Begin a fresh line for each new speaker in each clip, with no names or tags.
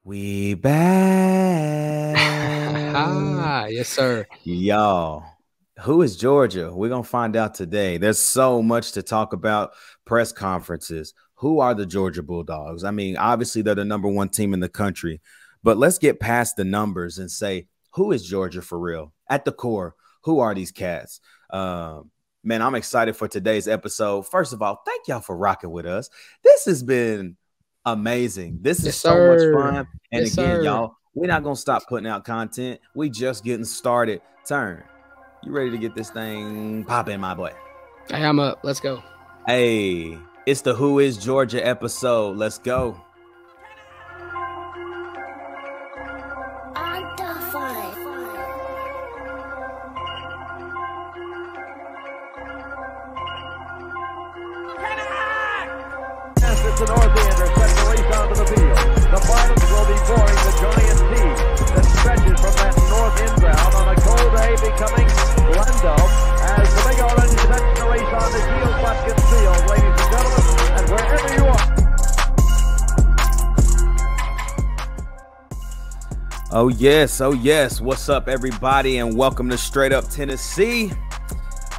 We back.
Ah, yes, sir.
Y'all, who is Georgia? We're going to find out today. There's so much to talk about. Press conferences. Who are the Georgia Bulldogs? I mean, obviously, they're the number one team in the country. But let's get past the numbers and say, who is Georgia for real? At the core, who are these cats? Man, I'm excited for today's episode. First of all, thank y'all for rocking with us. This has been amazing. This is
Yes,
so much
sir.
fun. And
Yes,
again,
sir.
y'all, we're not going to stop putting out content. We just getting started. Turn. You ready to get this thing popping, my boy?
Hey, I'm up. Let's go.
Hey, it's the Who is Georgia episode. Let's go.
The Northander sets the race onto the field. The finals will be boring the giant sea that stretches from that north end ground on a cold day becoming Glendo as the Big Orange sets the race on the Shield Buskins Field, ladies and gentlemen, and wherever you are.
Oh, yes. Oh, yes. What's up, everybody, and welcome to Straight Up Tennessee.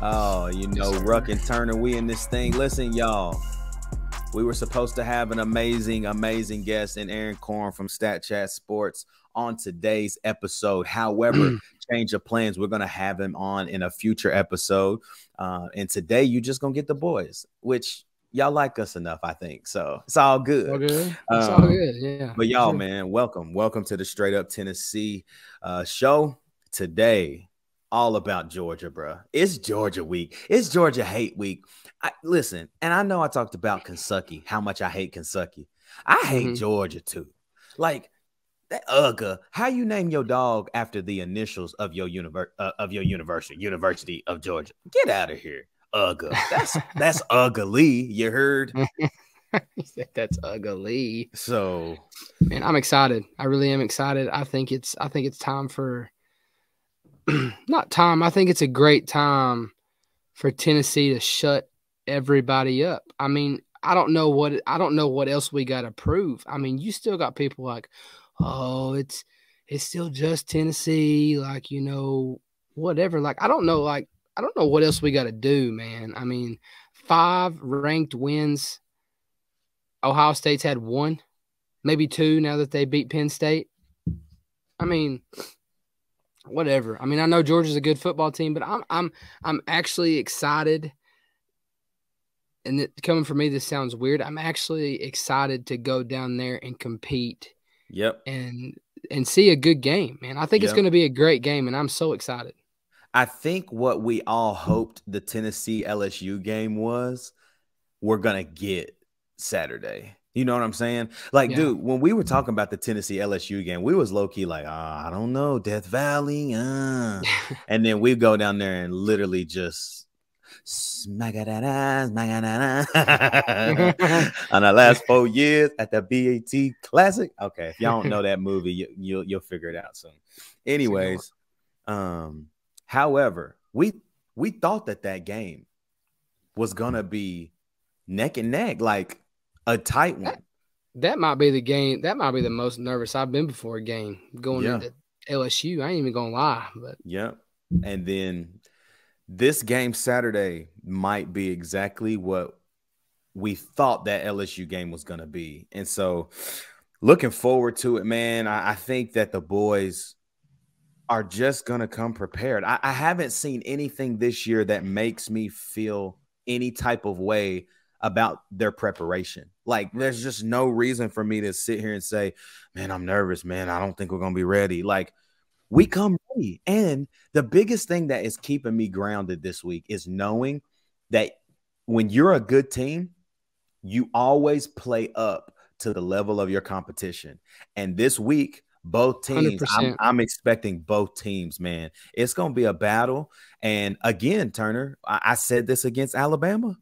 Oh, you know, Ruck and Turner, we in this thing. Listen, y'all. We were supposed to have an amazing guest in Aaron Korn from Stat Chat Sports on today's episode. However, change of plans. We're going to have him on in a future episode. And today, you're just going to get the boys, which y'all like us enough, I think. So it's all good.
All good. It's all good. Yeah.
But y'all, man, welcome. Welcome to the Straight Up Tennessee show today. All about Georgia, bro. It's Georgia week. It's Georgia hate week. Listen, and I know I talked about Kentucky, how much I hate Kentucky. I hate Georgia too. Like that how you name your dog after the initials of your University of Georgia? Get out of here, That's ugly. You heard?
That's ugly.
So,
man, I'm excited. I really am excited. I think it's time for not time. I think it's a great time for Tennessee to shut everybody up. I mean, I don't know what else we got to prove. I mean, you still got people like, oh, it's still just Tennessee, like, you know, whatever. Like, I don't know what else we got to do, man. I mean, 5 ranked wins. Ohio State's had 1, maybe 2 now that they beat Penn State. I mean, whatever. I mean, I know Georgia's a good football team, but I'm actually excited. And coming from me, this sounds weird. I'm actually excited to go down there and compete.
Yep.
And see a good game, man. I think it's going to be a great game, and I'm so excited.
I think what we all hoped the Tennessee LSU game was, we're going to get Saturday. You know what I'm saying? Like, dude, when we were talking about the Tennessee LSU game, we was low-key like, I don't know, Death Valley. And then we go down there and literally just smack it on the last 4 years at the BAT Classic. Okay, if y'all don't know that movie, you'll figure it out soon. Anyways, however, we thought that game was gonna be neck and neck, like a tight one.
That might be the game. That might be the most nervous I've been before a game going into LSU. I ain't even gonna lie, but
and then this game Saturday might be exactly what we thought that LSU game was going to be. And so looking forward to it, man. I think that the boys are just going to come prepared. I haven't seen anything this year that makes me feel any type of way about their preparation. Like, there's just no reason for me to sit here and say, man, I'm nervous, man. I don't think we're going to be ready. Like, we come ready. And the biggest thing that is keeping me grounded this week is knowing that when you're a good team, you always play up to the level of your competition. And this week, both teams, I'm expecting both teams, man. It's going to be a battle. And again, Turner, I said this against Alabama.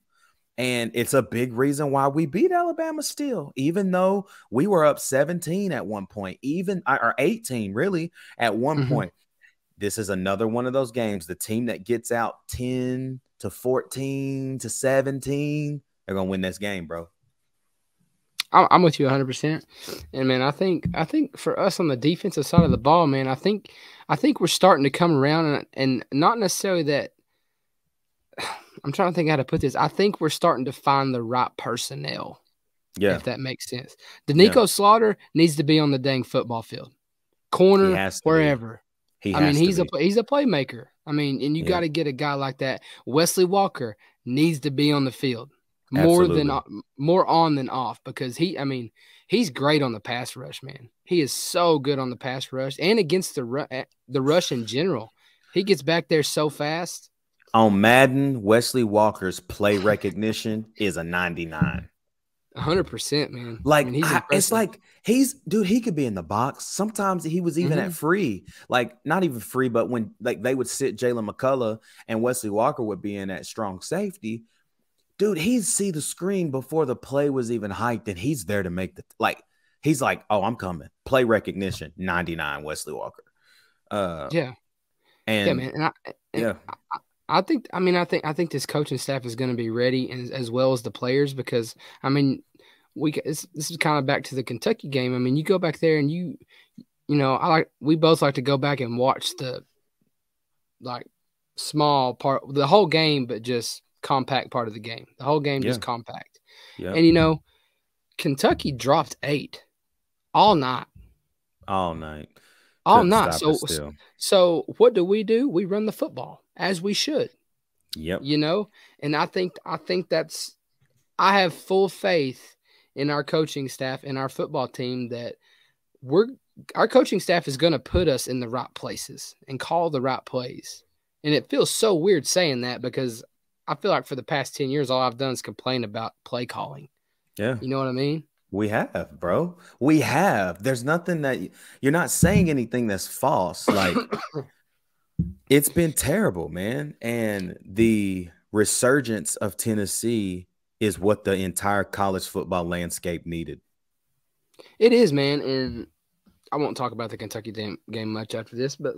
And it's a big reason why we beat Alabama still, even though we were up 17 at one point, or 18 really at one point. This is another one of those games. The team that gets out 10 to 14 to 17, they're going to win this game, bro.
I'm with you 100%. And man, I think for us on the defensive side of the ball, man, I think we're starting to come around, and not necessarily that. I'm trying to think how to put this. I think we're starting to find the right personnel,
Yeah.
if that makes sense.
Yeah.
Danico Slaughter needs to be on the dang football field,
He
corner,
has to be.
wherever.
He
I mean,
has to be.
he's a playmaker. I mean, and you
Yeah.
got to get a guy like that. Wesley Walker needs to be on the field
Absolutely.
more on than off, because he's great on the pass rush, man. He is so good on the pass rush and against the rush in general. He gets back there so fast.
On Madden, Wesley Walker's play recognition is a 99.
100%, man.
Like,
he's impressive.
it's like he could be in the box. Sometimes he was even at free, like not even free, but when like they would sit Jalen McCullough and Wesley Walker would be in at strong safety, dude, he'd see the screen before the play was even hiked, and he's there to make he's like, oh, I'm coming. Play recognition, 99, Wesley Walker.
Yeah, man. I think this coaching staff is going to be ready, and as well as the players, because this is kind of back to the Kentucky game. I mean, you go back there and we both like to go back and watch the small part, the whole game, but just compact part of the game. The whole game just compact. Yeah. And Kentucky dropped 8 all night.
All night.
So what do? We run the football as we should.
Yep.
And I think I have full faith in our coaching staff and our football team that our coaching staff is going to put us in the right places and call the right plays. And it feels so weird saying that, because I feel like for the past 10 years, all I've done is complain about play calling.
Yeah.
You know what I mean?
We have, bro. We have. There's nothing that you're not saying anything that's false. Like, it's been terrible, man. And the resurgence of Tennessee is what the entire college football landscape needed.
It is, man. And I won't talk about the Kentucky game much after this, but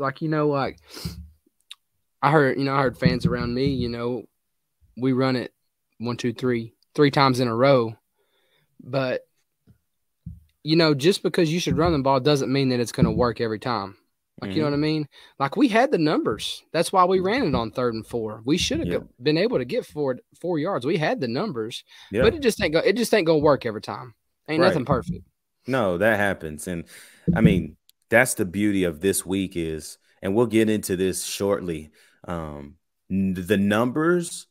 I heard fans around me, we run it 1, 2, 3 times in a row. But, just because you should run the ball doesn't mean that it's going to work every time. You know what I mean? Like, we had the numbers. That's why we ran it on 3rd and 4. We should have been able to get 4 yards. We had the numbers, but it just ain't going to work every time. Ain't nothing perfect.
No, that happens. And that's the beauty of this week is, and we'll get into this shortly. The numbers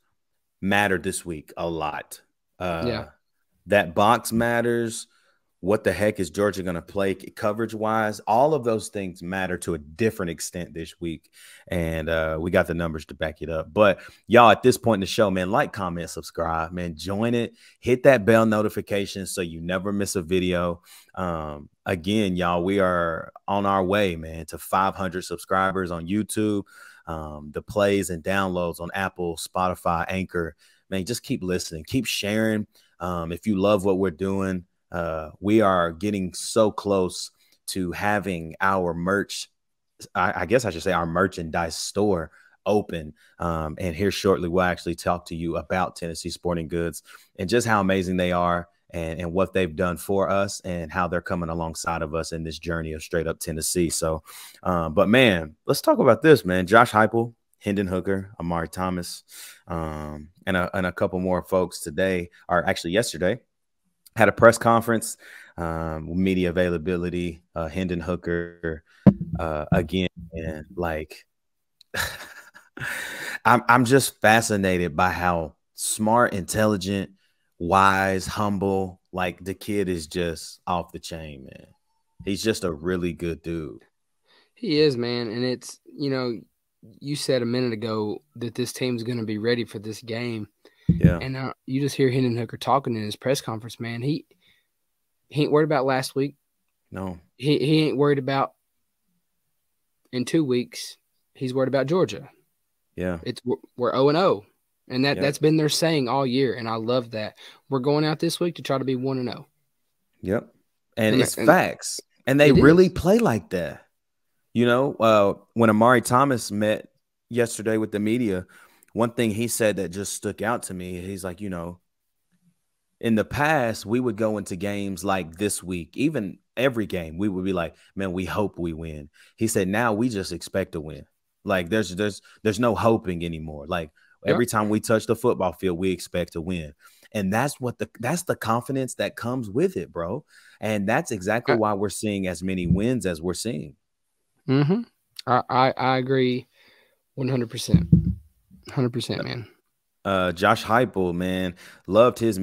matter this week a lot. That box matters. What the heck is Georgia going to play coverage-wise? All of those things matter to a different extent this week, and we got the numbers to back it up. But, y'all, at this point in the show, man, like, comment, subscribe, man. Join it. Hit that bell notification so you never miss a video. Again, y'all, we are on our way, man, to 500 subscribers on YouTube. The plays and downloads on Apple, Spotify, Anchor. Man, just keep listening. Keep sharing. If you love what we're doing, we are getting so close to having our merch. I guess I should say our merchandise store open. And here shortly, we'll actually talk to you about Tennessee Sporting Goods and just how amazing they are and what they've done for us and how they're coming alongside of us in this journey of straight up Tennessee. So, but man, let's talk about this, man. Josh Heupel, Hendon Hooker, Amari Thomas, and a couple more folks today, or actually yesterday, had a press conference, media availability, Hendon Hooker again, and I'm just fascinated by how smart, intelligent, wise, humble, the kid is just off the chain, man. He's just a really good dude.
He is, man, and it's you said a minute ago that this team's going to be ready for this game.
Yeah.
And you just hear Hendon Hooker talking in his press conference, man. He ain't worried about last week.
No.
He ain't worried about in 2 weeks. He's worried about Georgia.
Yeah.
We're 0-0. And that's been their saying all year, and I love that. We're going out this week to try to be 1-0.
Yep. And it's facts. And they really play like that. When Amari Thomas met yesterday with the media, one thing he said that just stuck out to me, he's like, In the past, we would go into games like this week, even every game, we would be like, man, we hope we win. He said, now we just expect to win. Like there's no hoping anymore. Like
Yep.
every time we touch the football field, we expect to win. And that's the confidence that comes with it, bro. And that's exactly why we're seeing as many wins as we're seeing.
Mm-hmm. I agree 100%. 100%, man.
Josh Heupel, man, loved his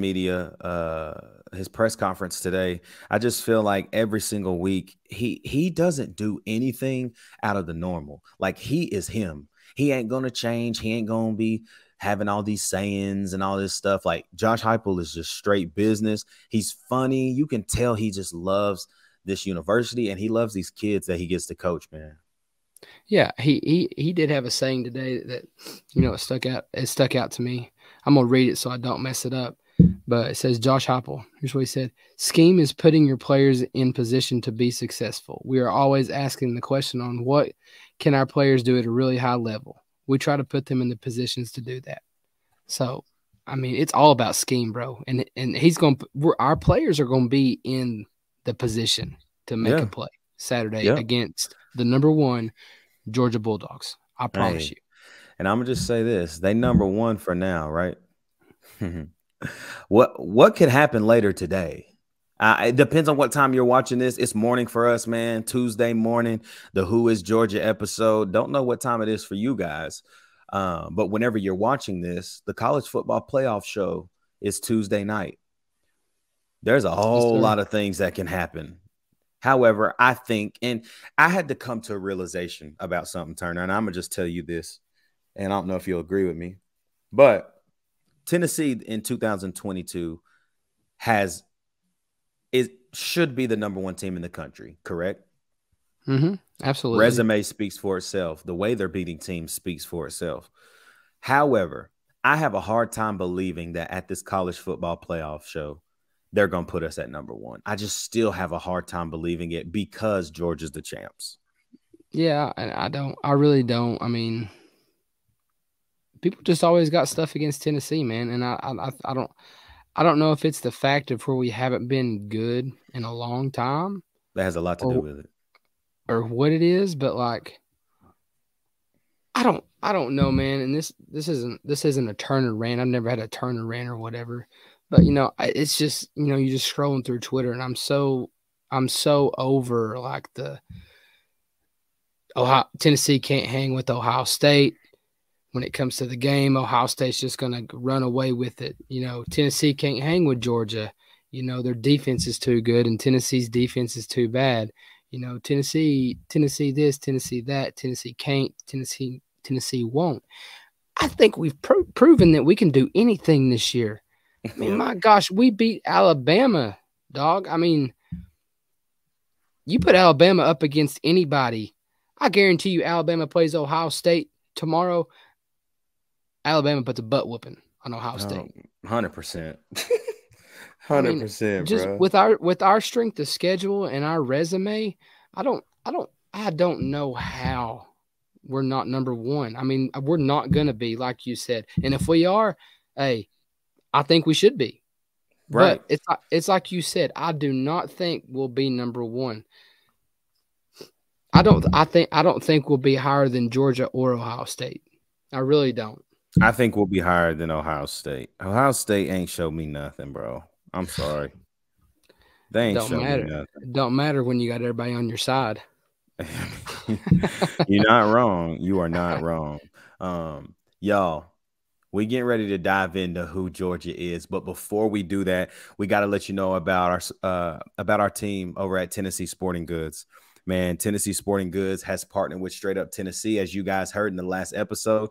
his press conference today. I just feel like every single week he doesn't do anything out of the normal. Like he is him. He ain't gonna change. He ain't gonna be having all these sayings and all this stuff. Like Josh Heupel is just straight business. He's funny. You can tell he just loves this university and he loves these kids that he gets to coach, man.
Yeah, he did have a saying today that it stuck out to me. I'm gonna read it so I don't mess it up. But it says, Josh Heupel, here's what he said: scheme is putting your players in position to be successful. We are always asking the question on what can our players do at a really high level. We try to put them in the positions to do that. So, I mean, it's all about scheme, bro. And our players are gonna be in the position to make a play Saturday against the number 1 Georgia Bulldogs. I promise you.
And I'm gonna just say this: they number 1 for now, right? What could happen later today? It depends on what time you're watching this. It's morning for us, man. Tuesday morning, the Who is Georgia episode. Don't know what time it is for you guys, but whenever you're watching this, the college football playoff show is Tuesday night. There's a whole lot of things that can happen. However, I think, and I had to come to a realization about something, Turner, and I'm going to just tell you this, and I don't know if you'll agree with me, but Tennessee in 2022 should be the number 1 team in the country, correct?
Mm-hmm. Absolutely.
Resume speaks for itself. The way they're beating teams speaks for itself. However, I have a hard time believing that at this college football playoff show, they're going to put us at number 1. I just still have a hard time believing it because Georgia's the champs.
Yeah, and I really don't. I mean, people just always got stuff against Tennessee, man. And I don't know if it's the fact of where we haven't been good in a long time.
That has a lot to do with it.
Or what it is, but like I don't know, man. And this isn't a Turner rant. I've never had a Turner rant or whatever. But it's just you're just scrolling through Twitter, and I'm so over like the Tennessee can't hang with Ohio State when it comes to the game. Ohio State's just gonna run away with it. Tennessee can't hang with Georgia. Their defense is too good, and Tennessee's defense is too bad. Tennessee this, Tennessee that, Tennessee can't, Tennessee won't. I think we've proven that we can do anything this year. I mean, my gosh, we beat Alabama, dog. I mean, you put Alabama up against anybody, I guarantee you Alabama plays Ohio State tomorrow. Alabama puts a butt whooping on Ohio State.
100%. 100%,
just
bro.
With our strength of schedule and our resume, I don't know how we're not number 1. I mean, we're not gonna be, like you said. And if we are, hey, I think we should be.
Right.
But it's like you said, I do not think we'll be number 1. I don't think we'll be higher than Georgia or Ohio State. I really don't.
I think we'll be higher than Ohio State. Ohio State ain't showed me nothing, bro. I'm sorry. They ain't showed me nothing.
It don't matter when you got everybody on your side.
You're not wrong. You are not wrong. Y'all, we getting ready to dive into who Georgia is. But before we do that, we got to let you know about our team over at Tennessee Sporting Goods. Man, Tennessee Sporting Goods has partnered with Straight Up Tennessee, as you guys heard in the last episode,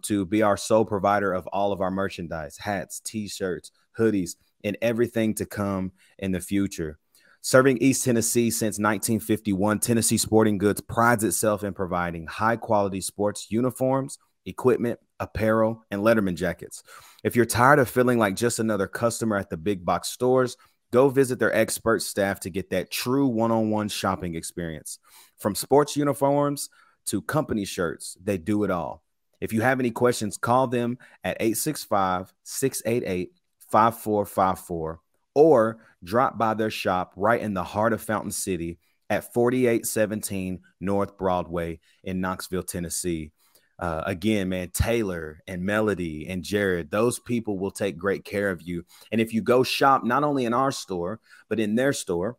to be our sole provider of all of our merchandise, hats, T-shirts, hoodies, and everything to come in the future. Serving East Tennessee since 1951, Tennessee Sporting Goods prides itself in providing high-quality sports uniforms, equipment, apparel, and Letterman jackets. If you're tired of feeling like just another customer at the big box stores, go visit their expert staff to get that true one-on-one shopping experience. From sports uniforms to company shirts, they do it all. If you have any questions, call them at 865-688-5688 5454 or drop by their shop right in the heart of Fountain City at 4817 North Broadway in Knoxville, Tennessee. Again, man, Taylor and Melody and Jared, those people will take great care of you. And if you go shop not only in our store, but in their store,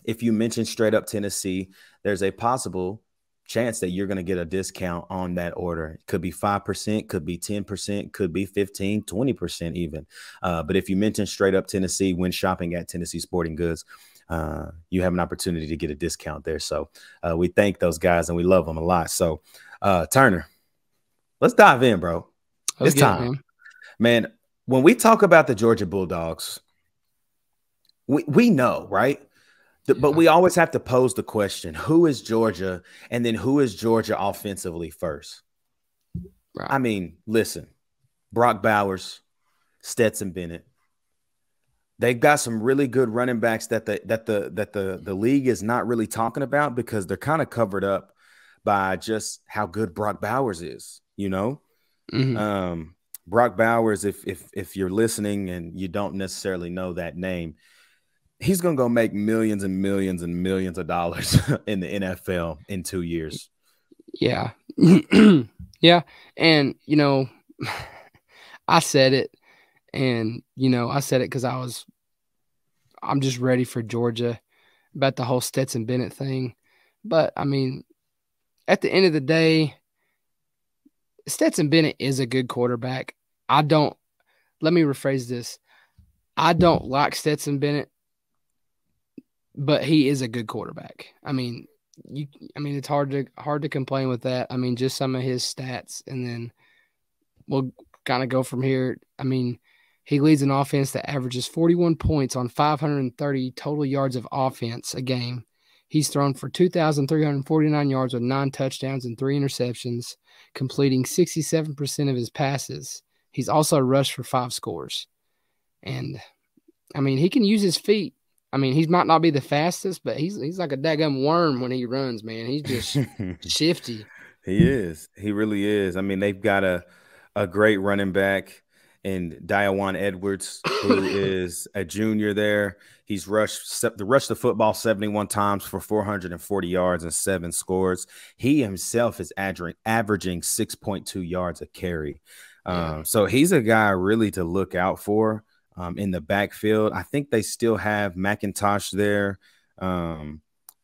if you mention Straight Up Tennessee, there's a possible chance that you're going to get a discount on that order. It could be 5%, could be 10%, could be 15, 20% even. But if you mention Straight Up Tennessee when shopping at Tennessee Sporting Goods, you have an opportunity to get a discount there. So we thank those guys and we love them a lot. So Turner, let's dive in, bro. It's time. Man, when we talk about the Georgia Bulldogs, we know, right? But we always have to pose the question, who is Georgia? And then who is Georgia offensively first? Right. I mean, listen, Brock Bowers, Stetson Bennett. They've got some really good running backs that the league is not really talking about because they're kind of covered up by just how good Brock Bowers is, you know? Mm-hmm. Brock Bowers, if you're listening and you don't necessarily know that name, he's going to go make millions and millions and millions of dollars in the NFL in 2 years.
Yeah. Yeah. And, you know, I said it and, you know, I said it because I'm just ready for Georgia about the whole Stetson Bennett thing. But I mean, at the end of the day, Stetson Bennett is a good quarterback. Let me rephrase this. I don't like Stetson Bennett, but he is a good quarterback. I mean, it's hard to complain with that. I mean, just some of his stats, and then we'll kind of go from here. I mean, he leads an offense that averages 41 points on 530 total yards of offense a game. He's thrown for 2,349 yards with 9 touchdowns and 3 interceptions, completing 67% of his passes. He's also rushed for 5 scores. And, I mean, he can use his feet. I mean, he might not be the fastest, but he's like a daggum worm when he runs, man. He's just shifty.
He is. He really is. I mean, they've got a great running back in Diawan Edwards, who is a junior there. He's rushed the football 71 times for 440 yards and 7 scores. He himself is averaging 6.2 yards a carry. So he's a guy really to look out for in the backfield. I think they still have McIntosh there.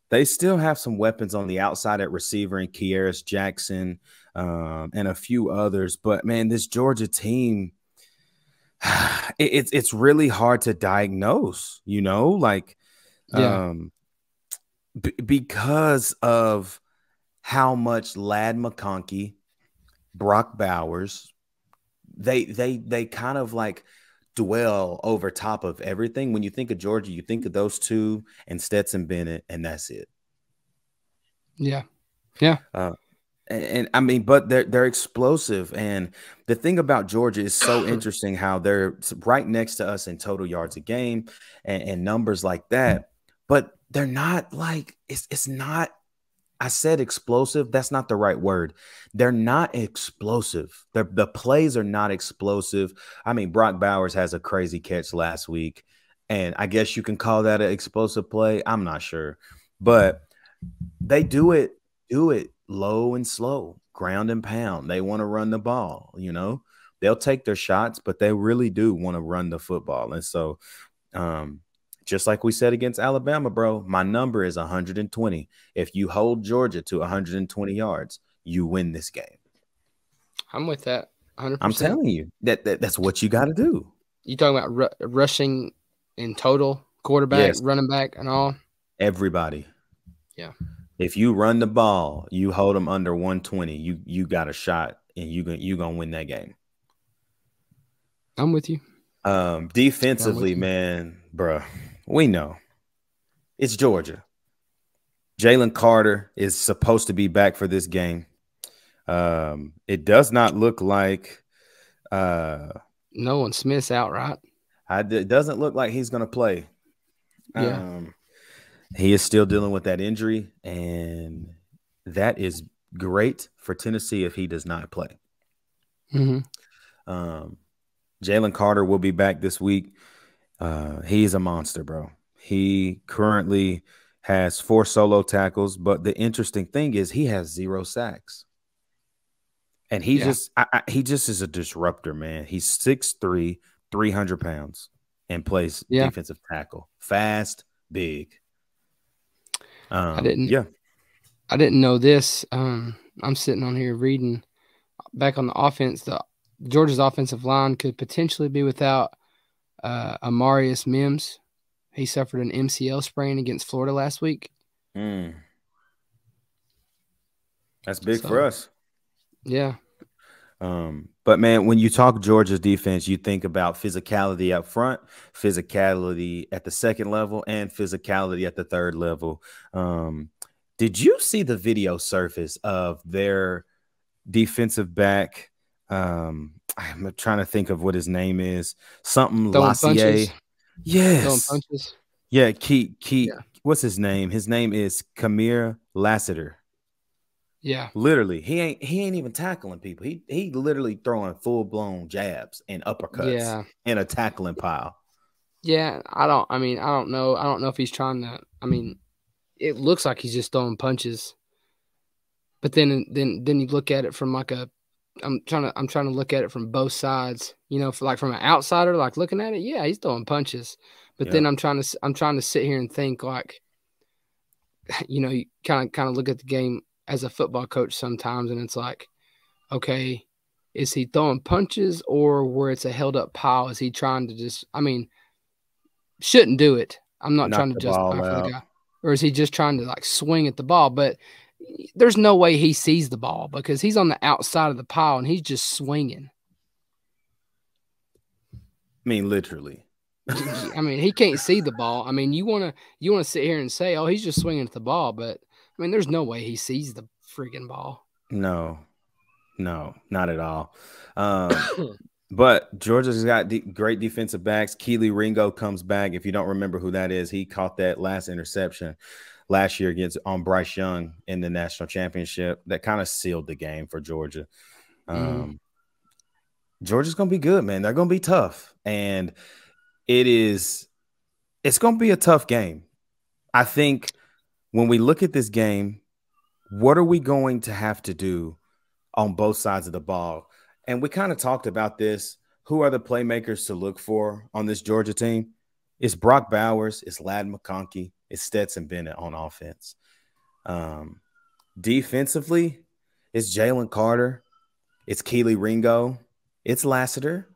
They still have some weapons on the outside at receiver in Kearis Jackson and a few others. But, man, this Georgia team, it's really hard to diagnose, you know, like because of how much Ladd McConkey, Brock Bowers, they kind of like dwell over top of everything. When you think of Georgia, you think of those two and Stetson Bennett, and that's it.
Yeah.
And I mean, but they're explosive. And the thing about Georgia is so interesting how they're right next to us in total yards a game and numbers like that. But they're not like it's not. I said explosive. That's not the right word. They're not explosive. The plays are not explosive. I mean, Brock Bowers has a crazy catch last week, and I guess you can call that an explosive play. I'm not sure, but they do it low and slow, ground and pound. They want to run the ball, you know. They'll take their shots, but they really do want to run the football. And so just like we said against Alabama, bro, my number is 120. If you hold Georgia to 120 yards, you win this game.
I'm with that 100%.
I'm telling you, that's what you got to do.
You talking about rushing in total, quarterback, running back, and all?
Everybody.
Yeah.
If you run the ball, you hold them under 120, you got a shot, and you gonna win that game.
I'm with you.
Defensively, man, bro, we know it's Georgia. Jalen Carter is supposed to be back for this game. It does not look like
Nolan Smith's out, right?
It doesn't look like he's gonna play.
Yeah.
He is still dealing with that injury, and that is great for Tennessee if he does not play.
Mm-hmm.
Jalen Carter will be back this week. He's a monster, bro. He currently has 4 solo tackles, but the interesting thing is he has 0 sacks. And he he just is a disruptor, man. He's 6'3", 300 pounds, and plays defensive tackle. Fast, big.
I didn't know this. I'm sitting on here reading back on the offense. Georgia's offensive line could potentially be without Amarius Mims. He suffered an MCL sprain against Florida last week.
That's big for us.
Yeah.
But man, when you talk Georgia's defense, you think about physicality up front, physicality at the second level, and physicality at the third level. Did you see the video surface of their defensive back? I'm trying to think of what his name is. Something Lassier. Yes.
Throwing punches.
Yeah, What's his name? His name is Kamir Lassiter.
Yeah.
Literally, he ain't even tackling people. He literally throwing full-blown jabs and uppercuts in a tackling pile.
Yeah, I don't know. I don't know if he's trying to. It looks like he's just throwing punches. But then you look at it from like I'm trying to look at it from both sides. From an outsider, like looking at it, yeah, he's throwing punches. But then I'm trying to sit here and think like, you kind of look at the game as a football coach sometimes, and it's like, okay, is he throwing punches, or where it's a held up pile? Is he trying to just? Shouldn't do it. I'm not trying to justify for the guy, or is he just trying to like swing at the ball? But there's no way he sees the ball because he's on the outside of the pile and he's just swinging.
Literally.
He can't see the ball. You want to sit here and say, oh, he's just swinging at the ball, but there's no way he sees the freaking ball.
No, not at all. But Georgia's got great defensive backs. Keely Ringo comes back. If you don't remember who that is, he caught that last interception last year on Bryce Young in the national championship. That kind of sealed the game for Georgia. Georgia's going to be good, man. They're going to be tough. And it's going to be a tough game. I think when we look at this game, what are we going to have to do on both sides of the ball? And we kind of talked about this. Who are the playmakers to look for on this Georgia team? It's Brock Bowers, it's Ladd McConkey, it's Stetson Bennett on offense. Defensively, it's Jalen Carter, it's Keely Ringo, it's Lassiter.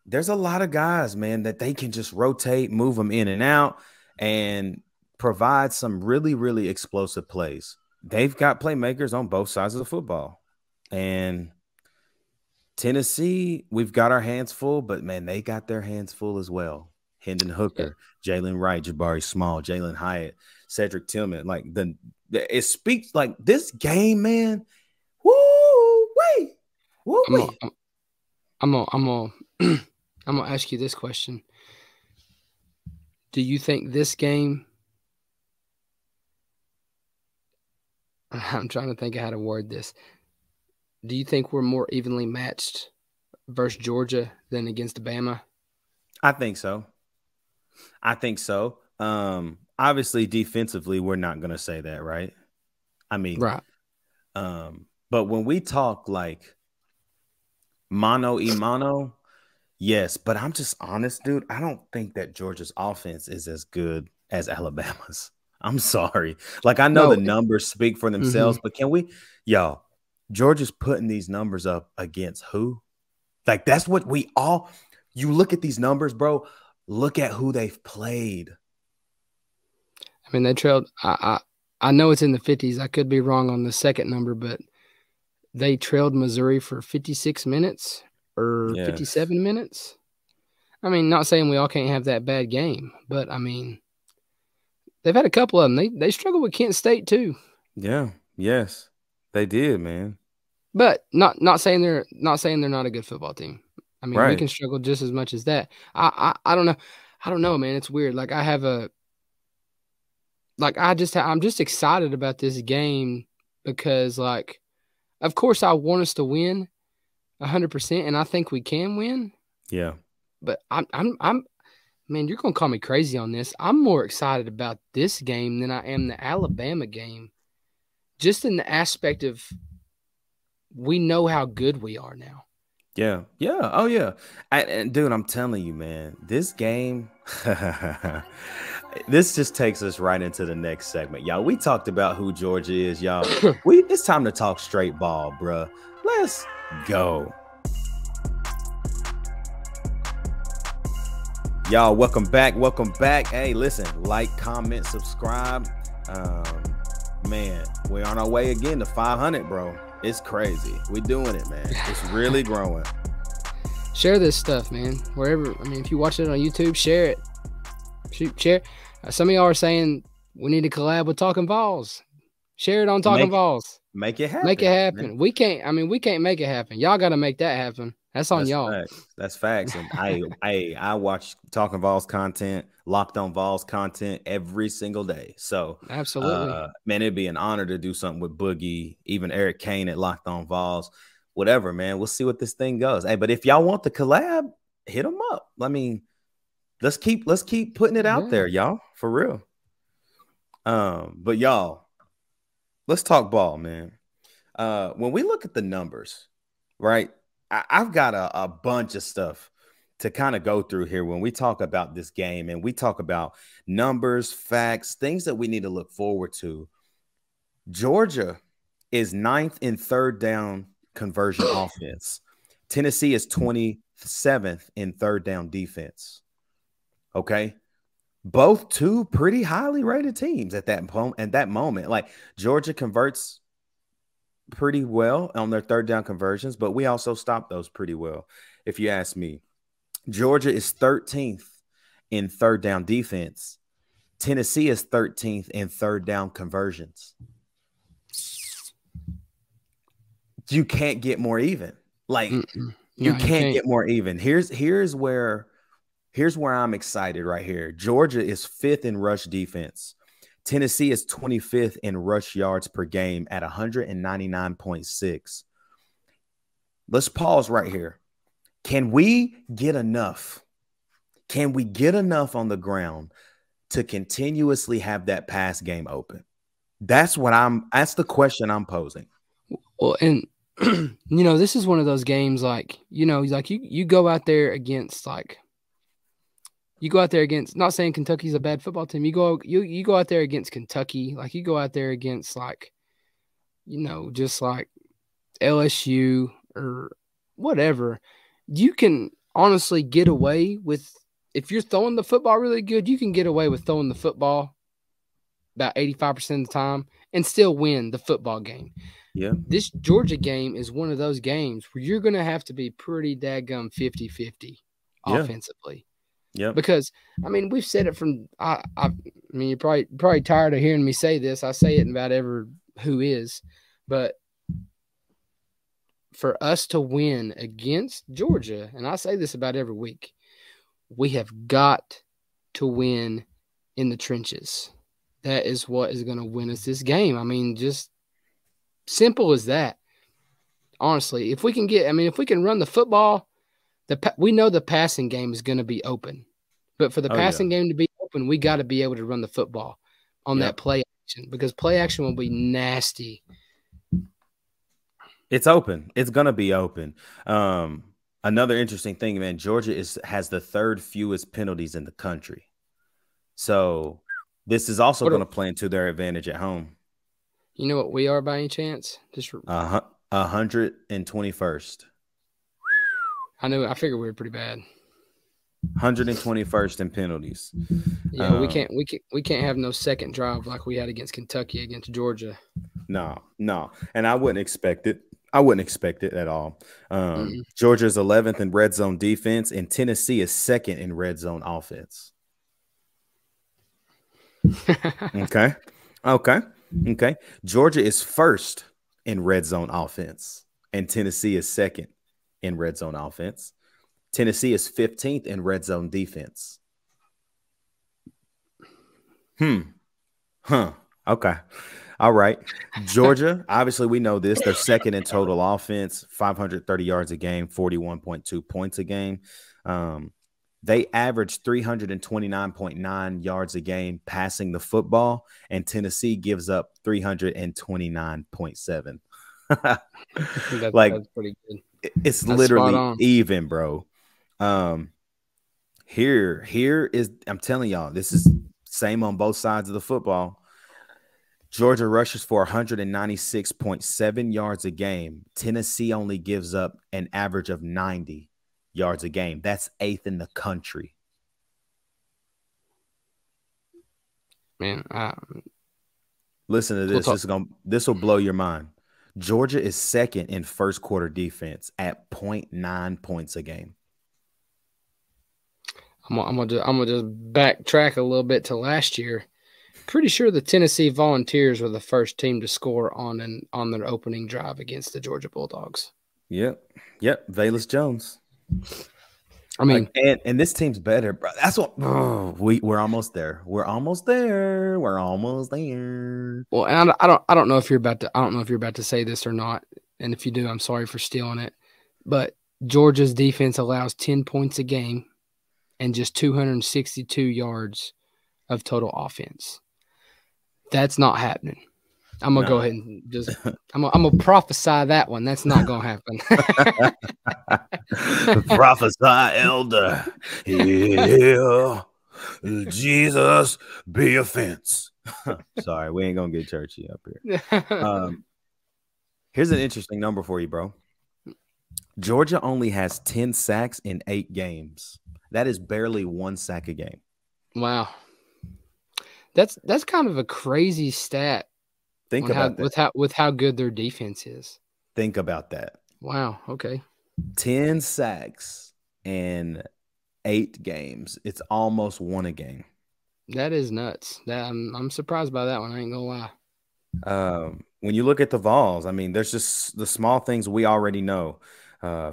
There's a lot of guys, man, that they can just rotate, move them in and out, and provide some really, really explosive plays. They've got playmakers on both sides of the football. And Tennessee, we've got our hands full, but, man, they got their hands full as well. Hendon Hooker, Jalen Wright, Jabari Small, Jalen Hyatt, Cedric Tillman. Like, it speaks like this game, man. Woo-wee. Woo-wee.
I'm gonna ask you this question. Do you think this game – I'm trying to think of how to word this. Do you think we're more evenly matched versus Georgia than against Bama?
I think so. Obviously, defensively, we're not going to say that, right?
Right.
But when we talk like mano y mano, yes. But I'm just honest, dude. I don't think that Georgia's offense is as good as Alabama's. I'm sorry. Like, I know the numbers speak for themselves, but can we – Georgia's putting these numbers up against who? Like, that's what we all – you look at these numbers, bro, look at who they've played.
They trailed I know it's in the 50s. I could be wrong on the second number, but they trailed Missouri for 56 minutes or 57 minutes. Not saying we all can't have that bad game, but, they've had a couple of them. They struggled with Kent State too.
Yeah. Yes, they did, man.
But not saying they're not a good football team.
Right.
We can struggle just as much as that. I don't know. I don't know, man. It's weird. Like I'm just excited about this game because, like, of course I want us to win 100%, and I think we can win.
Yeah.
But man, you're gonna call me crazy on this. I'm more excited about this game than I am the Alabama game, just in the aspect of we know how good we are now.
Yeah. Yeah. Oh, yeah. And dude, I'm telling you, man, this game, this just takes us right into the next segment. Y'all, we talked about who Georgia is, y'all. It's time to talk straight ball, bruh. Let's go. Y'all, welcome back. Welcome back. Hey, listen, like, comment, subscribe. Man, we're on our way again to 500, bro. It's crazy. We're doing it, man. It's really growing.
Share this stuff, man. Wherever. I mean, if you watch it on YouTube, share it. Share. Some of y'all are saying we need to collab with Talking Vols. Share it on Talking Vols.
Make it happen.
Make it happen. Man. We can't make it happen. Y'all got to make that happen. That's on y'all.
Facts. That's facts. And I watch Talking Vols content, Locked on Vols content every single day. So
absolutely,
man, it'd be an honor to do something with Boogie, even Eric Kane at Locked on Vols, whatever, man. We'll see what this thing goes. Hey, but if y'all want the collab, hit them up. I mean, let's keep putting it out there, y'all, for real. But y'all, let's talk ball, man. When we look at the numbers, right? I've got a bunch of stuff to kind of go through here when we talk about this game and we talk about numbers, facts, things that we need to look forward to. Georgia is 9th in third down conversion offense. Tennessee is 27th in third down defense. Okay. Both two pretty highly rated teams at that moment. Like Georgia converts pretty well on their third down conversions, but we also stop those pretty well. If you ask me, Georgia is 13th in third down defense. Tennessee is 13th in third down conversions. You can't get more even. Like you can't get more even. Here's where I'm excited right here. Georgia is 5th in rush defense. Tennessee is 25th in rush yards per game at 199.6. Let's pause right here. Can we get enough? Can we get enough on the ground to continuously have that pass game open? That's the question I'm posing.
Well, and this is one of those games like you go out there against not saying Kentucky's a bad football team. You go out there against Kentucky, like you go out there against just like LSU or whatever. You can honestly get away with, if you're throwing the football really good, you can get away with throwing the football about 85% of the time and still win the football game.
Yeah.
This Georgia game is one of those games where you're going to have to be pretty daggum 50-50 offensively.
Yeah.
Because, I mean, we've said it from I mean, you're probably tired of hearing me say this. I say it in about every who is. But for us to win against Georgia, and I say this about every week, we have got to win in the trenches. That is what is going to win us this game. I mean, just simple as that. Honestly, if we can run the football, we know the passing game is going to be open. But for the passing game to be open, we got to be able to run the football on that play action, because play action will be nasty.
It's open. It's going to be open. Another interesting thing, man, Georgia has the third fewest penalties in the country. So this is also going to play into their advantage at home.
You know what we are by any chance? Just
121st.
I figured we were pretty bad.
121st in penalties.
Yeah, we can't have no second drive like we had against Kentucky against Georgia.
No. And I wouldn't expect it. At all. Georgia is 11th in red zone defense, and Tennessee is 2nd in red zone offense. Okay. Georgia is 1st in red zone offense, and Tennessee is 2nd in red zone offense. Tennessee is 15th in red zone defense. Okay. All right. Georgia, obviously we know this. They're 2nd in total offense, 530 yards a game, 41.2 points a game. They average 329.9 yards a game passing the football, and Tennessee gives up 329.7.
That's pretty good.
It's
That's
literally even, bro. Here is, I'm telling y'all, this is same on both sides of the football. Georgia rushes for 196.7 yards a game. Tennessee only gives up an average of 90 yards a game. That's 8th in the country.
Man,
listen to this. This will blow your mind. Georgia is 2nd in first quarter defense at 0.9 points a game.
I'm gonna just backtrack a little bit to last year. Pretty sure the Tennessee Volunteers were the first team to score on their opening drive against the Georgia Bulldogs.
Yep. Valus Jones.
I mean,
and this team's better, bro. That's what we're almost there. We're almost there.
Well, and I don't know if you're about to say this or not. And if you do, I'm sorry for stealing it. But Georgia's defense allows 10 points a game and just 262 yards of total offense. That's not happening. I'm gonna go ahead and just I'm gonna prophesy that one. That's not gonna happen.
Prophesy, elder. Yeah, Jesus be a fence. Sorry, we ain't gonna get churchy up here. Here's an interesting number for you, bro. Georgia only has 10 sacks in 8 games. That is barely 1 sack a game.
Wow, that's kind of a crazy stat.
Think about that.
With how good their defense is.
Think about that.
Wow. Okay.
10 sacks in 8 games. It's almost 1 a game.
That is nuts. I'm surprised by that one. I ain't gonna lie.
When you look at the Vols, I mean, there's just the small things we already know.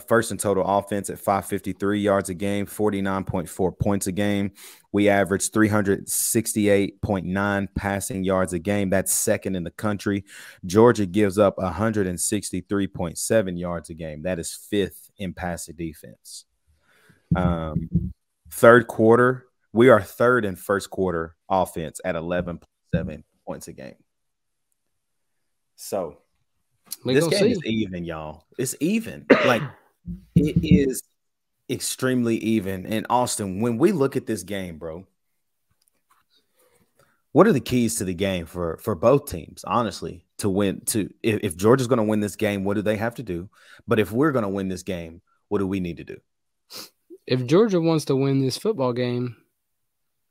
First in total offense at 553 yards a game, 49.4 points a game. We average 368.9 passing yards a game. That's 2nd in the country. Georgia gives up 163.7 yards a game. That is 5th in passing defense. Third quarter, we are 3rd in first quarter offense at 11.7 points a game. So this game is even, y'all. It's even. Like, it is extremely even. And Austin, when we look at this game, bro, what are the keys to the game for both teams, honestly, to win? If Georgia's going to win this game, what do they have to do? But if we're going to win this game, what do we need to do?
If Georgia wants to win this football game,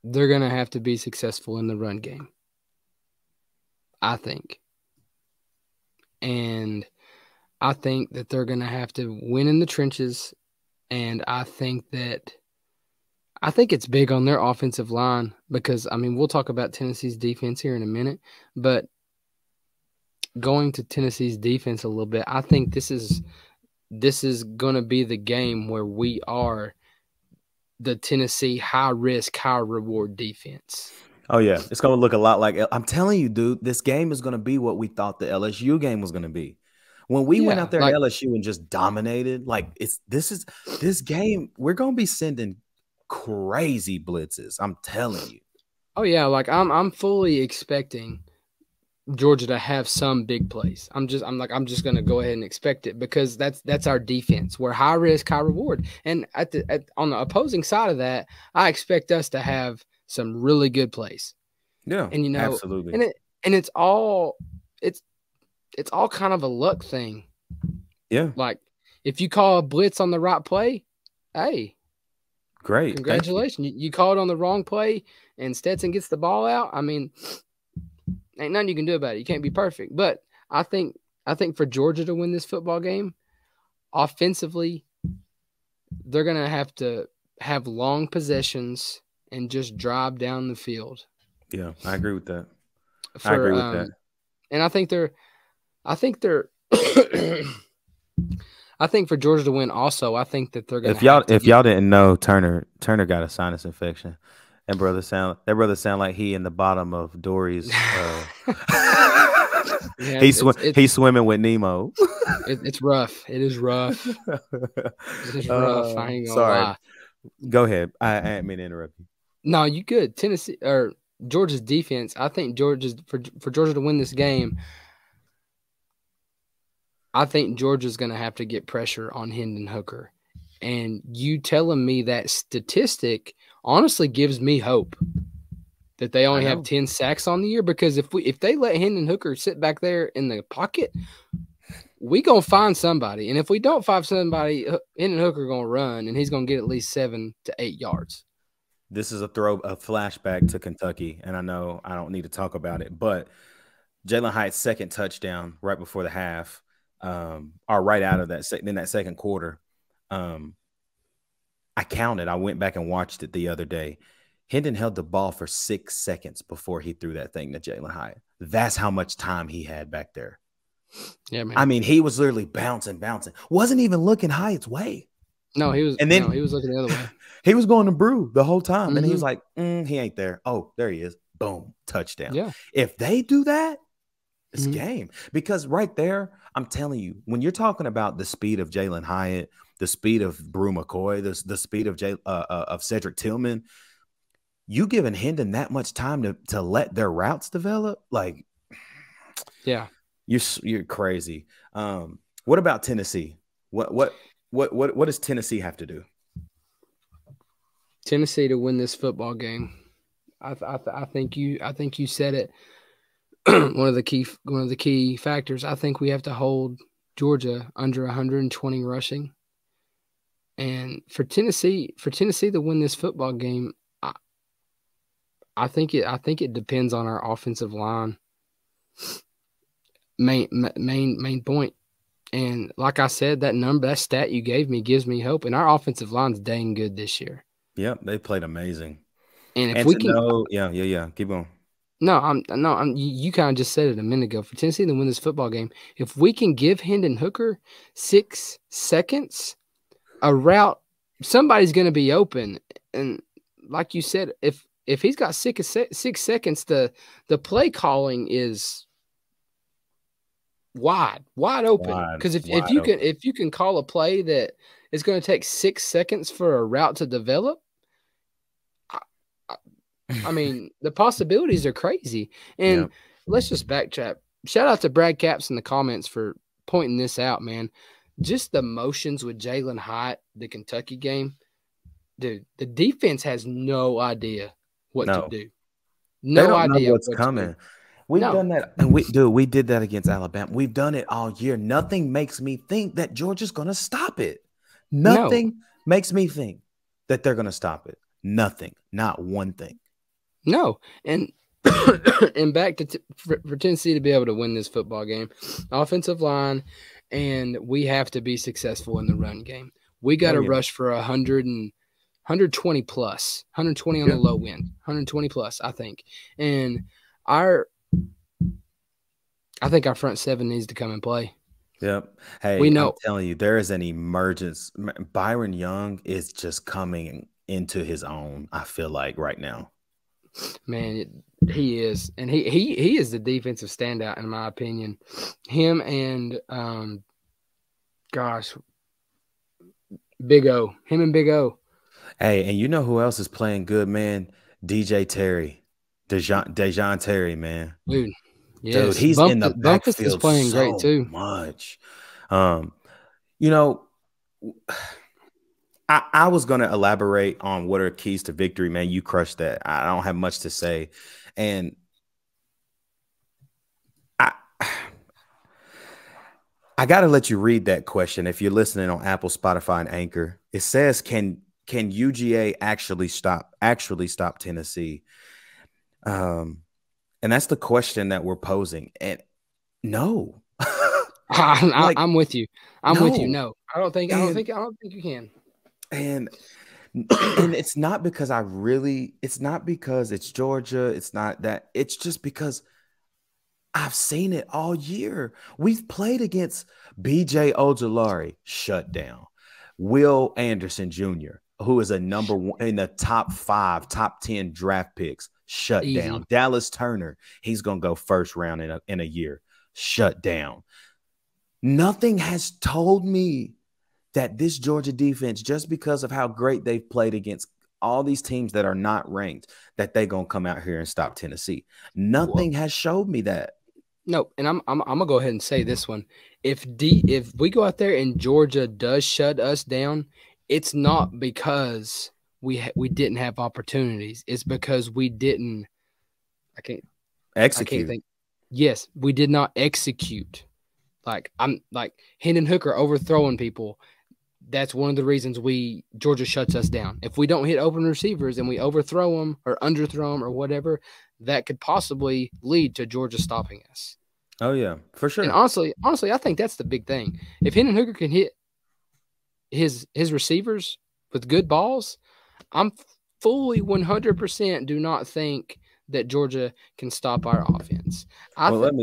they're going to have to be successful in the run game, I think. And I think that they're going to have to win in the trenches, and I think it's big on their offensive line because, I mean, we'll talk about Tennessee's defense here in a minute, but going to Tennessee's defense a little bit, I think this is going to be the game where we are the Tennessee high-risk, high-reward defense.
Oh, yeah. It's going to look a lot like – I'm telling you, dude, this game is going to be what we thought the LSU game was going to be. When we went out there at LSU and just dominated, like this game, we're going to be sending crazy blitzes. I'm telling you.
Oh, yeah. Like I'm fully expecting Georgia to have some big plays. I'm just going to go ahead and expect it because that's our defense. We're high risk, high reward. And on the opposing side of that, I expect us to have some really good plays.
Yeah,
and
absolutely.
And it's all kind of a luck thing.
Yeah.
Like if you call a blitz on the right play, hey,
great.
Congratulations. You call it on the wrong play and Stetson gets the ball out. I mean, ain't nothing you can do about it. You can't be perfect. But I think for Georgia to win this football game, offensively, they're going to have long possessions and just drive down the field.
Yeah, I agree with that.
And I think I think for Georgia to win also, I think that they're going to
If y'all didn't know, Turner got a sinus infection. That brother sound like he in the bottom of Dory's he's swimming with Nemo.
It's rough. It is rough. I ain't gonna lie.
Go ahead. I didn't mean to interrupt you.
No, you good. Tennessee or Georgia's defense. I think Georgia's for Georgia to win this game. I think Georgia's going to have to get pressure on Hendon Hooker, and you telling me that statistic honestly gives me hope that they only have 10 sacks on the year. Because if they let Hendon Hooker sit back there in the pocket, we gonna find somebody, and if we don't find somebody, Hendon Hooker gonna run, and he's gonna get at least 7 to 8 yards.
This is a flashback to Kentucky, and I know I don't need to talk about it, but Jalen Hyatt's second touchdown right before the half, or right out of that in that second quarter. I counted. I went back and watched it the other day. Hendon held the ball for 6 seconds before he threw that thing to Jalen Hyatt. That's how much time he had back there.
Yeah, man.
I mean, he was literally bouncing. Wasn't even looking Hyatt's way.
No, he was. And then he was looking the other way.
He was going to Brew the whole time, and he was like, "He ain't there." Oh, there he is. Boom, touchdown.
Yeah.
If they do that, it's game. Because right there, I'm telling you, when you're talking about the speed of Jalen Hyatt, the speed of Brew McCoy, the speed of Cedric Tillman, you giving Hendon that much time to let their routes develop, like,
yeah,
you're crazy. What about Tennessee? What does Tennessee have to do?
Tennessee to win this football game. I think you said it. one of the key factors. I think we have to hold Georgia under 120 rushing. And for Tennessee to win this football game, I think it depends on our offensive line. Main point. And like I said, that stat you gave me gives me hope. And our offensive line's dang good this year.
Yep, they played amazing.
And if we can,
keep going.
You kind of just said it a minute ago. For Tennessee to win this football game, if we can give Hendon Hooker 6 seconds, a route, somebody's going to be open. And like you said, if he's got 6 seconds, the play calling is wide open. Because if you can call a play that is going to take 6 seconds for a route to develop, I mean, the possibilities are crazy. And let's just backtrack. Shout out to Brad Capps in the comments for pointing this out, man. Just the motions with Jalen Hyatt, the Kentucky game. Dude, the defense has no idea what to do. No idea
what's coming. We've done that. And we did that against Alabama. We've done it all year. Nothing makes me think that Georgia's going to stop it. Nothing makes me think that they're going to stop it. Nothing. Not one thing.
No. And and back to for Tennessee to be able to win this football game, offensive line, and we have to be successful in the run game. We got to rush for 120 plus, 120 on the low end, 120 plus, I think. And I think our front seven needs to come and play.
Yep. Hey, I'm telling you, there is an emergence. Byron Young is just coming into his own, I feel like, right now.
Man, he is. And he is the defensive standout, in my opinion. Him and, Big O. Him and Big O.
Hey, and you know who else is playing good, man? DJ Terry. Dejon Terry, man.
Dude. Yes.
Dude, he's in the backfield
is playing great too.
Much. I was going to elaborate on what are keys to victory, man. You crushed that. I don't have much to say. And I got to let you read that question. If you're listening on Apple, Spotify, and Anchor, it says, can UGA actually stop Tennessee? And that's the question that we're posing. And no,
I'm with you. I'm with you. No, I don't think you can.
And it's not because it's not because it's Georgia. It's not that. It's just because I've seen it all year. We've played against BJ Ojulari, shut down. Will Anderson Jr., who is a number one in the top 5, top 10 draft picks, shut down. Dallas Turner, he's going to go first round in a year, shut down. Nothing has told me that this Georgia defense, just because of how great they've played against all these teams that are not ranked, that they're going to come out here and stop Tennessee. Nothing has showed me that.
No, and I'm gonna go ahead and say this one. If we go out there and Georgia does shut us down, it's not because we didn't have opportunities. It's because we didn't. I can't think. Yes, we did not execute. Like Hendon Hooker overthrowing people. That's one of the reasons Georgia shuts us down. If we don't hit open receivers and we overthrow them or underthrow them or whatever, that could possibly lead to Georgia stopping us.
Oh yeah, for sure.
And honestly, I think that's the big thing. If Hendon Hooker can hit his receivers with good balls, I'm fully 100% do not think that Georgia can stop our offense.
Let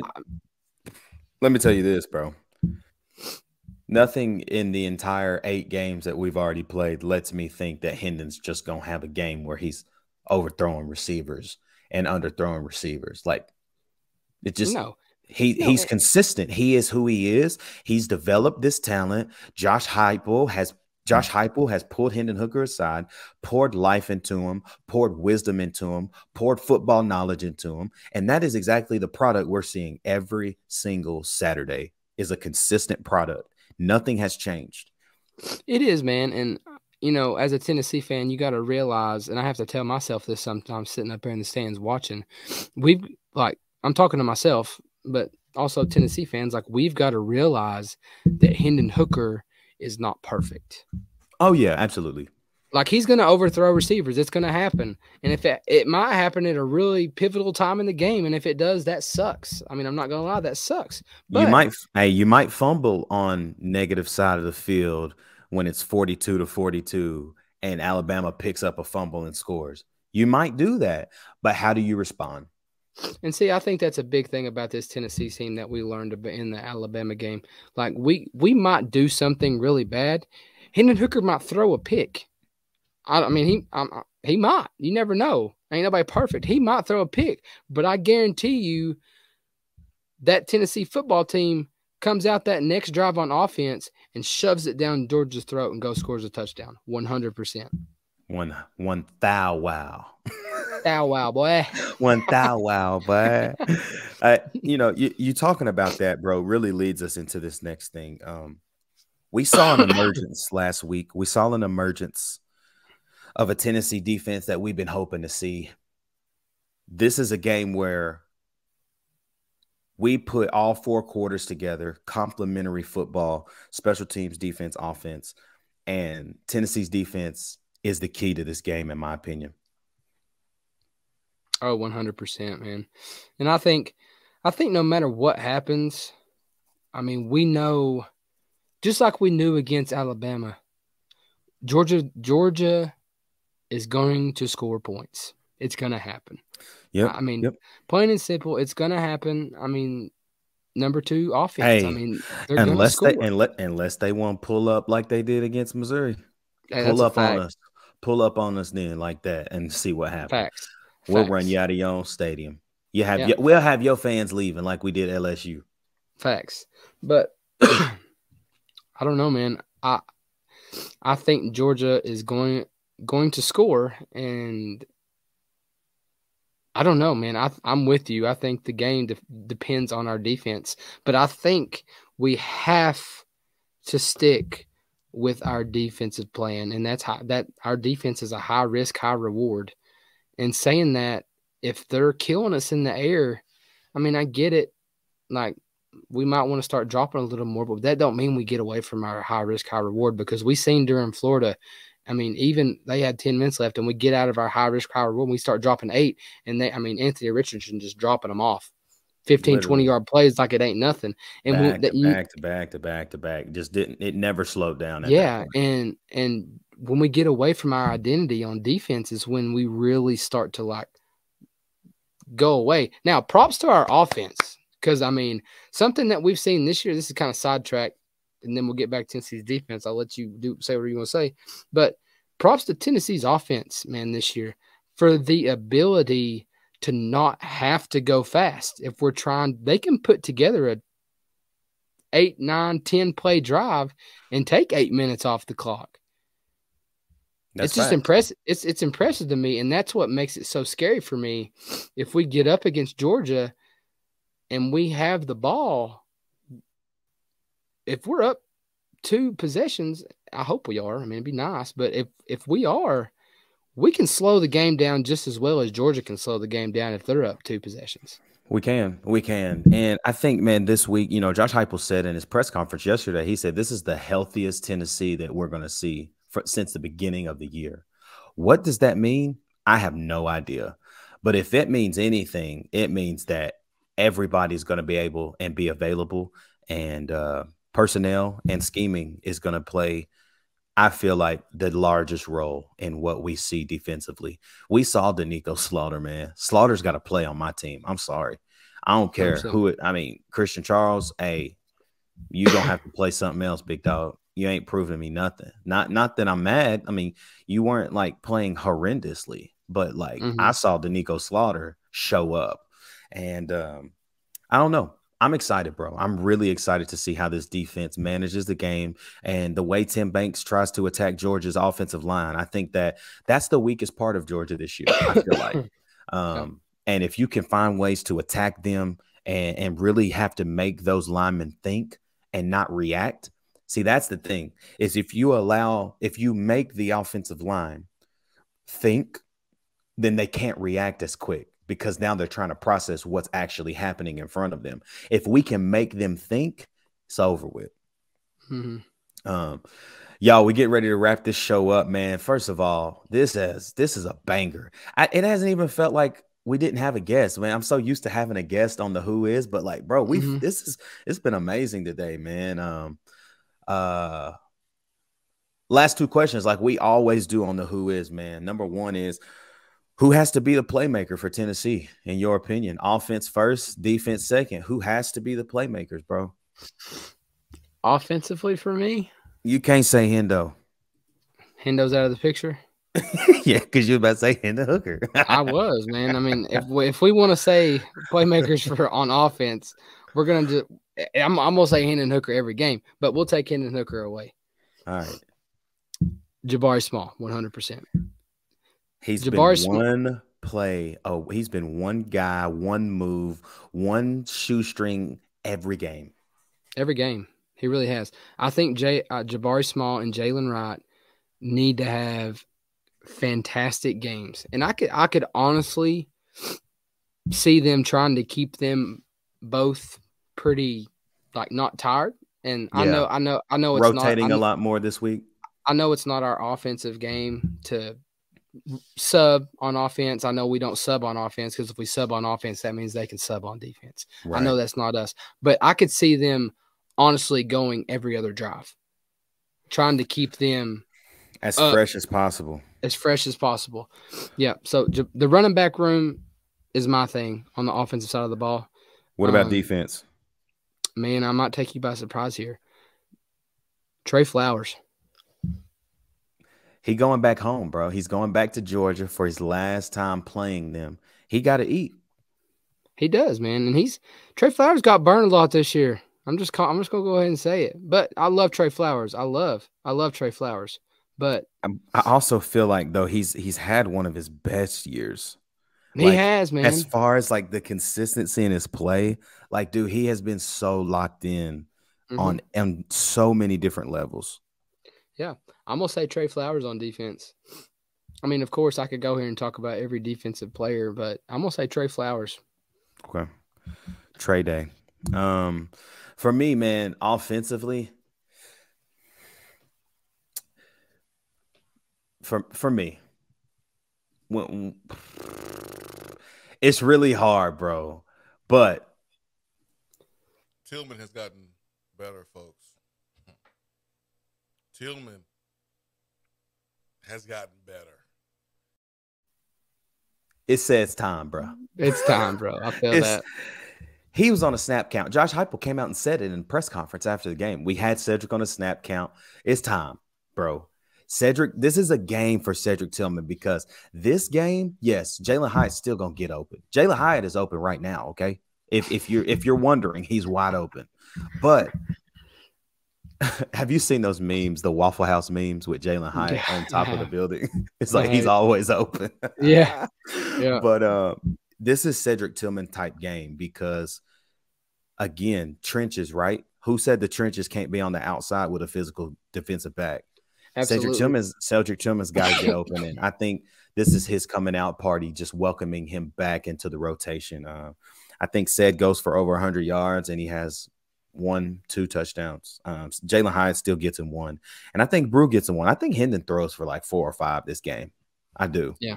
me tell you this, bro. Nothing in the entire 8 games that we've already played lets me think that Hendon's just going to have a game where he's overthrowing receivers and underthrowing receivers. Like, it just he's consistent. He is who he is. He's developed this talent. Josh Heupel has pulled Hendon Hooker aside, poured life into him, poured wisdom into him, poured football knowledge into him. And that is exactly the product we're seeing every single Saturday, is a consistent product. Nothing has changed.
It is, man. And, as a Tennessee fan, you got to realize, and I have to tell myself this sometimes sitting up there in the stands watching, I'm talking to myself, but also Tennessee fans, we've got to realize that Hendon Hooker is not perfect.
Oh, yeah, absolutely.
He's going to overthrow receivers. It's going to happen. And if it might happen at a really pivotal time in the game, and if it does, that sucks. I mean, I'm not going to lie, that sucks. But
you might fumble on negative side of the field when it's 42-42 and Alabama picks up a fumble and scores. You might do that, but how do you respond?
And see, I think that's a big thing about this Tennessee team that we learned in the Alabama game. We might do something really bad. Hendon Hooker might throw a pick. He might. You never know. Ain't nobody perfect. He might throw a pick, but I guarantee you that Tennessee football team comes out that next drive on offense and shoves it down Georgia's throat and scores a touchdown. 100%.
One thou wow.
Thou wow, boy.
One thou wow, boy. You talking about that, bro, really leads us into this next thing. We saw an emergence last week. We saw an emergence of a Tennessee defense that we've been hoping to see. This is a game where we put all 4 quarters together, complementary football, special teams, defense, offense, and Tennessee's defense is the key to this game, in my opinion.
Oh, 100%, man. And I think no matter what happens, we know, just like we knew against Alabama, Georgia is going to score points. It's going to happen.
Yeah.
Plain and simple, it's going to happen. Number 2 offense.
Hey,
they're going to score.
Unless they want to pull up like they did against Missouri.
Hey,
pull up on us. Pull up on us then like that and see what happens.
Facts.
We'll run you out of your own stadium. We'll have your fans leaving like we did LSU.
Facts. But I don't know, man. I think Georgia is going to score, and I don't know, man. I'm with you. I think the game depends on our defense, but I think we have to stick with our defensive plan, and that's that our defense is a high risk, high reward. And saying that, if they're killing us in the air, I get it. We might want to start dropping a little more, but that don't mean we get away from our high risk, high reward, because we seen during Florida, even they had 10 minutes left and we get out of our high risk, high reward, and we start dropping 8, and Anthony Richardson just dropping them off. 15, 20-yard plays like it ain't nothing. And
back to back. Just it never slowed down.
And when we get away from our identity on defense is when we really start to go away. Now, props to our offense, because something that we've seen this year, this is kind of sidetracked, and then we'll get back to Tennessee's defense. I'll let you say whatever you want to say. But props to Tennessee's offense, man, this year for the ability to not have to go fast. If we're trying, they can put together 8, 9, 10 play drive and take 8 minutes off the clock. It's just impressive. It's impressive to me, and that's what makes it so scary for me. If we get up against Georgia and we have the ball, if we're up 2 possessions, I hope we are. I mean, it'd be nice, but if we are, we can slow the game down just as well as Georgia can slow the game down if they're up 2 possessions.
We can. And I think, man, this week, Josh Heupel said in his press conference yesterday, he said, this is the healthiest Tennessee that we're going to see since the beginning of the year. What does that mean? I have no idea. But if it means anything, it means that everybody's going to be able and be available, and personnel and scheming is going to play, I feel like, the largest role in what we see defensively. We saw Danico Slaughter, man. Slaughter's got to play on my team. I'm sorry. I don't care who it – I mean, Christian Charles, hey, you don't have to play something else, big dog. You ain't proving me nothing. Not that I'm mad. I mean, you weren't, like, playing horrendously. But, like, I saw Danico Slaughter show up. And I don't know. I'm excited, bro. I'm really excited to see how this defense manages the game and the way Tim Banks tries to attack Georgia's offensive line. I think that's the weakest part of Georgia this year, I feel like. And if you can find ways to attack them and really have to make those linemen think and not react. See, that's the thing, is if you make the offensive line think, then they can't react as quick, because now they're trying to process what's actually happening in front of them. If we can make them think, it's over with. Y'all, we get ready to wrap this show up, man. First of all, this is a banger. It hasn't even felt like we didn't have a guest, man. I'm so used to having a guest on the Who Is, but like, bro, it's been amazing today, man. Last 2 questions, like we always do on the Who Is, man. Number 1 is, who has to be the playmaker for Tennessee, in your opinion? Offense first, defense second. Who has to be the playmakers, bro?
Offensively for me?
You can't say Hendo.
Hendo's out of the picture?
Yeah, because you were about to say Hendo Hooker.
I was, man. I mean, if we want to say playmakers on offense, we're going to – I'm going to say Hendon Hooker every game, but we'll take Hendon Hooker away.
All right.
Jabari Small, 100%.
He's been one play. Oh, he's been one guy, one move, one shoestring every game.
Every game. He really has. I think Jabari Small and Jalen Wright need to have fantastic games. And I could honestly see them trying to keep them both pretty, like, not tired. And yeah. I know it's
rotating a lot more this week.
I know it's not our offensive game to sub on offense. I know we don't sub on offense, because if we sub on offense, that means they can sub on defense. Right. I know that's not us, but I could see them honestly going every other drive, trying to keep them
as fresh as possible.
As fresh as possible. Yeah. So the running back room is my thing on the offensive side of the ball.
What about defense?
Man, I might take you by surprise here. Trey Flowers.
He going back home, bro. He's going back to Georgia for his last time playing them. He got to eat.
He does, man. And Trey Flowers got burned a lot this year. I'm just going to go ahead and say it. But I love Trey Flowers. I love Trey Flowers. But
I also feel like, though, he's had one of his best years.
He has, man.
As far as like the consistency in his play, like, dude, he has been so locked in on so many different levels.
Yeah. I'm going to say Trey Flowers on defense. I mean, of course, I could go here and talk about every defensive player, but I'm going to say Trey Flowers.
Okay. Trey Day. For me, man, offensively, for me, it's really hard, bro. But
Tillman has gotten better, folks. Tillman has gotten better.
It says time, bro.
It's time, bro. I feel that.
He was on a snap count. Josh Heupel came out and said it in press conference after the game. We had Cedric on a snap count. It's time, bro. Cedric, this is a game for Cedric Tillman, because this game, yes, Jalen Hyatt's still gonna get open. Jalen Hyatt is open right now, okay? If you're wondering, he's wide open. But Have you seen those memes, the Waffle House memes with Jalen Hyatt on top of the building? It's like
Right.
he's always open.
Yeah. Yeah.
But this is Cedric Tillman type game because, again, trenches, right? Who said the trenches can't be on the outside with a physical defensive back?
Absolutely.
Cedric Tillman's got to get open, and I think this is his coming out party, just welcoming him back into the rotation. I think Ced goes for over 100 yards, and he has 1-2 touchdowns. Jalen Hyatt still gets him 1, and I think Brew gets him 1. I think Hendon throws for like 4 or 5 this game. I do.
Yeah.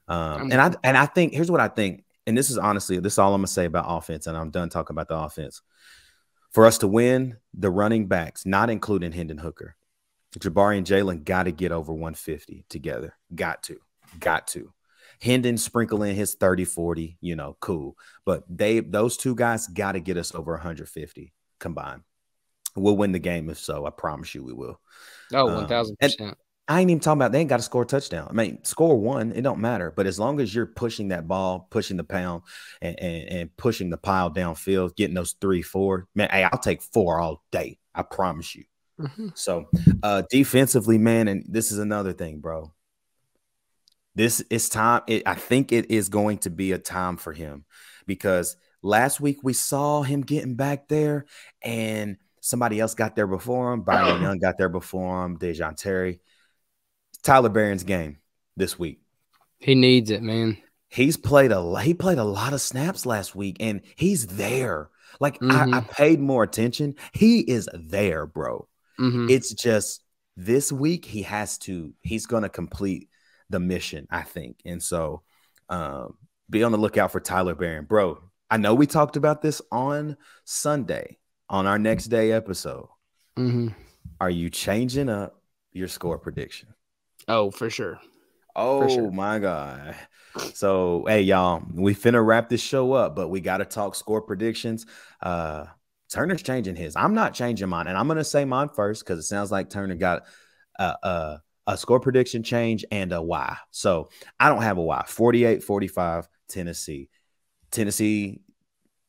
And I think here's what I think, and this is honestly, this is all I'm gonna say about offense, and I'm done talking about the offense. For us to win, the running backs, not including Hendon Hooker, Jabari and Jalen, got to get over 150 together. Got to. Hendon sprinkle in his 30, 40, cool. But those two guys got to get us over 150 combined. We'll win the game if so. I promise you we will.
Oh, 1,000%.
I ain't even talking about they ain't got to score a touchdown. I mean, score 1, it don't matter. But as long as you're pushing that ball, pushing the pound, and pushing the pile downfield, getting those 3, 4, man, hey, I'll take 4 all day. I promise you.
Mm-hmm.
So defensively, man, and this is another thing, bro. This is time. I think it is going to be a time for him because last week we saw him getting back there and somebody else got there before him. Byron Young got there before him. Dejon Terry. Tyler Barron's game this week.
He needs it, man.
He played a lot of snaps last week, and he's there. Like I paid more attention. He is there, bro.
Mm-hmm.
It's just this week he's going to complete the mission, I think. And so be on the lookout for Tyler Barron. Bro, I know we talked about this on Sunday on our next day episode.
Mm-hmm.
Are you changing up your score prediction?
Oh, for sure.
Oh, my God. So, hey, y'all, we finna wrap this show up, but we got to talk score predictions. Turner's changing his. I'm not changing mine, and I'm going to say mine first because it sounds like Turner got a score prediction change and a Y. So I don't have a Y. 48-45 Tennessee. Tennessee,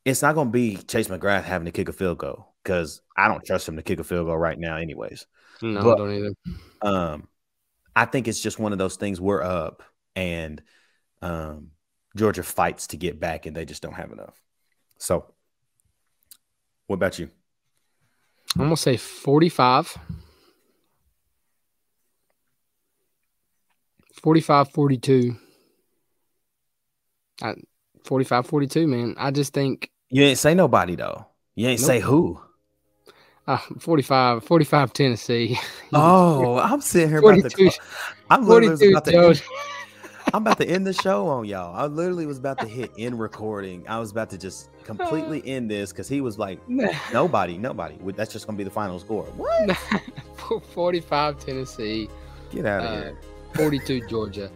it's not going to be Chase McGrath having to kick a field goal because I don't trust him to kick a field goal right now anyways.
No,
but,
I don't either.
I think it's just one of those things we're up and Georgia fights to get back and they just don't have enough. So what about you?
I'm going to say 45. 45-42. 45-42, man. I just think
you ain't say nobody though. You ain't say who.
45 Tennessee.
Oh, I'm sitting here
42,
I'm literally about to
I'm
about to end the show on y'all. I literally was about to hit end recording. I was about to just completely end this because he was like, nobody. That's just gonna be the final score. What?
45 Tennessee.
Get out of here.
42 Georgia.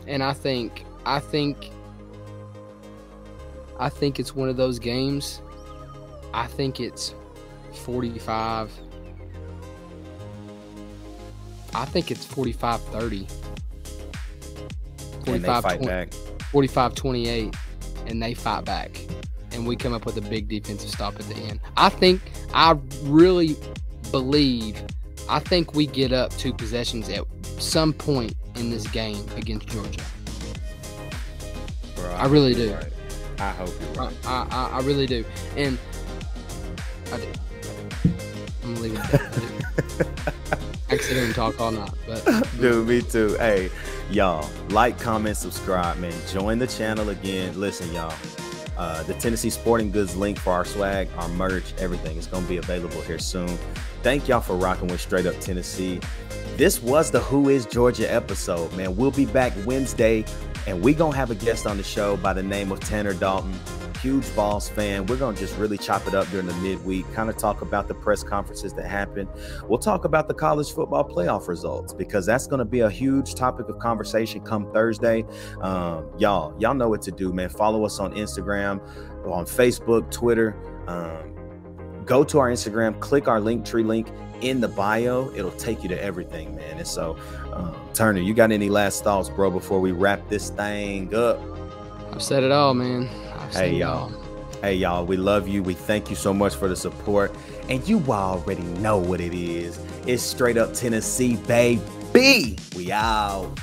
And I think it's one of those games. I think it's 45. I think it's 45-30. 45-28, and they fight back. And we come up with a big defensive stop at the end. I really believe we get up 2 possessions at some point in this game against Georgia.
Bro,
I really do.
Right. I hope you're right.
I really do. And I do. I'm gonna leave it at that. I can sit here and talk all night, but
dude, me too. Hey, y'all, like, comment, subscribe, man. Join the channel again. Listen, y'all, the Tennessee Sporting Goods link for our swag, our merch, everything is gonna be available here soon. Thank y'all for rocking with Straight Up Tennessee. This was the Who Is Georgia episode, man. We'll be back Wednesday, and we're gonna have a guest on the show by the name of Tanner Dalton. Huge Vols fan. We're going to just really chop it up during the midweek, kind of talk about the press conferences that happen. We'll talk about the college football playoff results because that's going to be a huge topic of conversation come Thursday. Y'all know what to do, man. Follow us on Instagram, on Facebook, Twitter. Go to our Instagram, click our Linktree link in the bio. It'll take you to everything, man. And so, Turner, you got any last thoughts, bro, before we wrap this thing up?
I've said it all, man.
Hey, y'all. Hey, y'all, we love you. We thank you so much for the support. And you already know what it is. It's straight up Tennessee, baby. We out.